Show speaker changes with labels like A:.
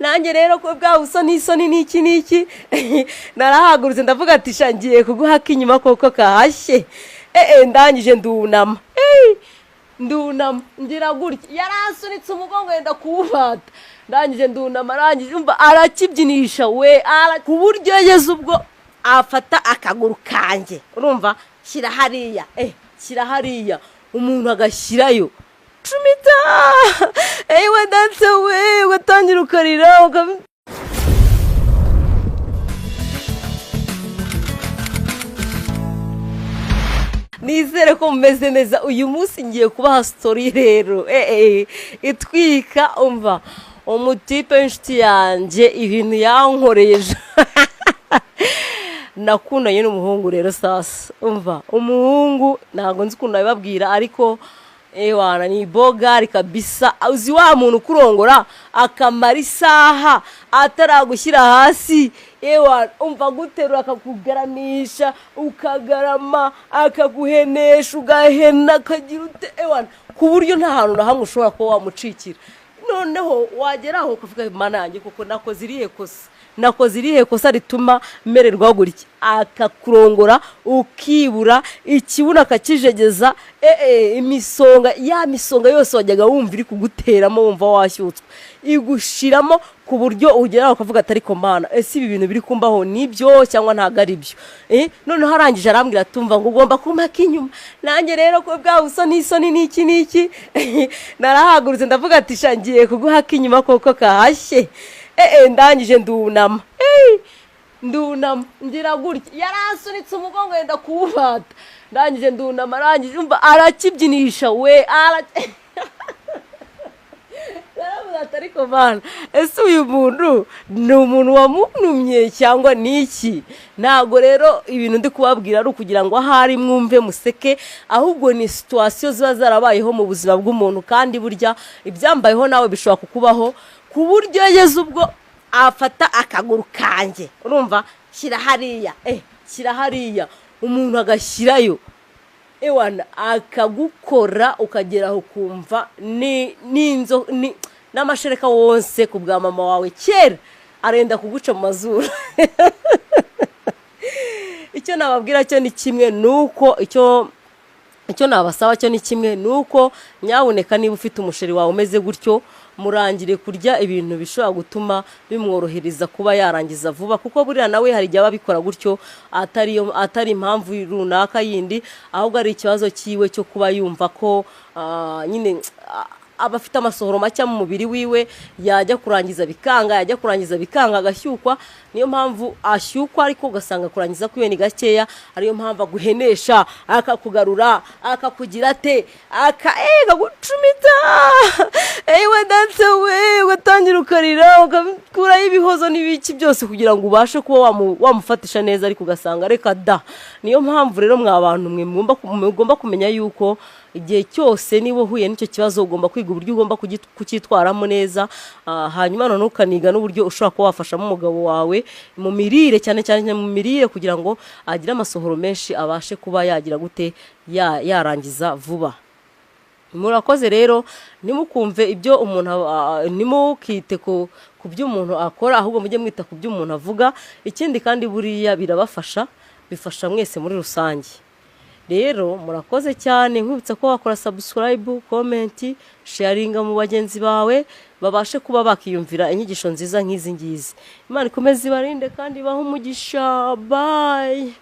A: nanjye rero ko bwa usoni n'iki narahagurutse ndavuga ati shangiye kuguhaka inyuma koko kahashye ndangije ndunama ngira gutya yarasunitse umugongo yenda kuwufata ndangije ndunama arangije umva arakibyinisha we ku buryo yageze ubwo afata akaguru kanjye urumva shyira hariya umuntu agashyirayo cumita ewe ndatse we ugatangira ukarira nizere ko mumeze neza uyu munsi ngiye kubaha story rero itwika umva umutipe w'inshuti yanjye ibintu yankoreje nakundanye n'umuhungu rero sasa umva umuhungu ntago nzi ukuntu nabibabwira ariko wana ni bogari kabisa uzi wa muntu kurongora akamara isaha ataragushyira hasi umva guterura akakugaramisha ukagarama akaguhenesha ugahena akagira ute ku buryo nta hantu na hamwe ushobora kuba wamucikira noneho wageraho ukavuga mana yanjye kuko nakoze irihe kosa rituma mererwa gutya akakurongora ukibura ikibuno akakijegeza imisonga yose wajyaga wumva iri kuguteramo wumva washyutswe igushiramo ku buryo ugeraho ukavuga atari ko mana ese ibi bintu biri kumbaho nibyo cyangwa ntago ari byo noneho harangije arambwira atumva ngo ugomba kumpaka inyuma nanjye rero ko bwa usoni n'iki narahagurutse ndavuga ati shangiye kuguhaka inyuma koko kahashye ndangije ndunama ngira gutya yarasunitse umugongo yenda kuwufata ndangije ndunama arangije umva arakibyinisha we yaravuze atari ko mana ese uyu muntu ni umuntu wamunumye cyangwa niki ntago rero ibintu ndi kubabwira ari ukugira ngo ahari mwumve museke ahubwo ni situation ziba zarabayeho mu buzima bw'umuntu kandi burya ibyambayeho nawe bishobora kukubaho ku buryo yageze ubwo afata akaguru kanjye urumva shyira hariya umuntu agashyirayo akagukora ukageraho kumva n'amashereka wose ku bwa mama wawe kera arenda kuguca mu mazuru icyo nababwira cyo ni kimwe nuko icyo nabasaba cyo ni kimwe nuko nyaboneka niba ufite umusheri wawe umeze gutyo murangire kurya ibintu bishobora gutuma bimworohereza kuba yarangiza vuba kuko buriya nawe hari igihe ababikora gutyo atari impamvu runaka yindi ahubwo ari ikibazo cyiwe cyo kuba yumva ko nyine abafite amasohoro make mu mubiri wiwe yajya kurangiza bikanga agashyukwa niyo mpamvu ashyukwa ariko ugasanga kurangiza kwiwe ni gakeya ariyo mpamvu aguhenesha akakugarura akakugira ate akagucumita ewe ndatse we ugatangira ukarira ugakuraho ibihozo n'ibiki byose kugira ngo ubashe kuba wamufatisha neza ariko ugasanga reka da niyo mpamvu rero mwa bantu mwe mugomba kumenya yuko igihe cyose niba uhuye n'icyo kibazo ugomba kwiga uburyo ugomba kucyitwaramo neza hanyuma noneho ukaniga n'uburyo ushobora kuba wafashamo umugabo wawe mu mirire cyane mu mirire kugira ngo agire amasohoro menshi abashe kuba yagira gute yarangiza vuba murakoze rero nimukumve ibyo umuntu nimukite ku byo umuntu akora ahubwo mujye mwita ku byo umuntu avuga ikindi kandi buriya bifasha mwese muri rusange rero murakoze cyane nkubitsa ko wakora subscribe comment sharing mu bagenzi bawe babashe kuba bakiyumvira inyigisho nziza nk'izi ngizi Imana ikomeze ibarinde kandi baho umugisha bye.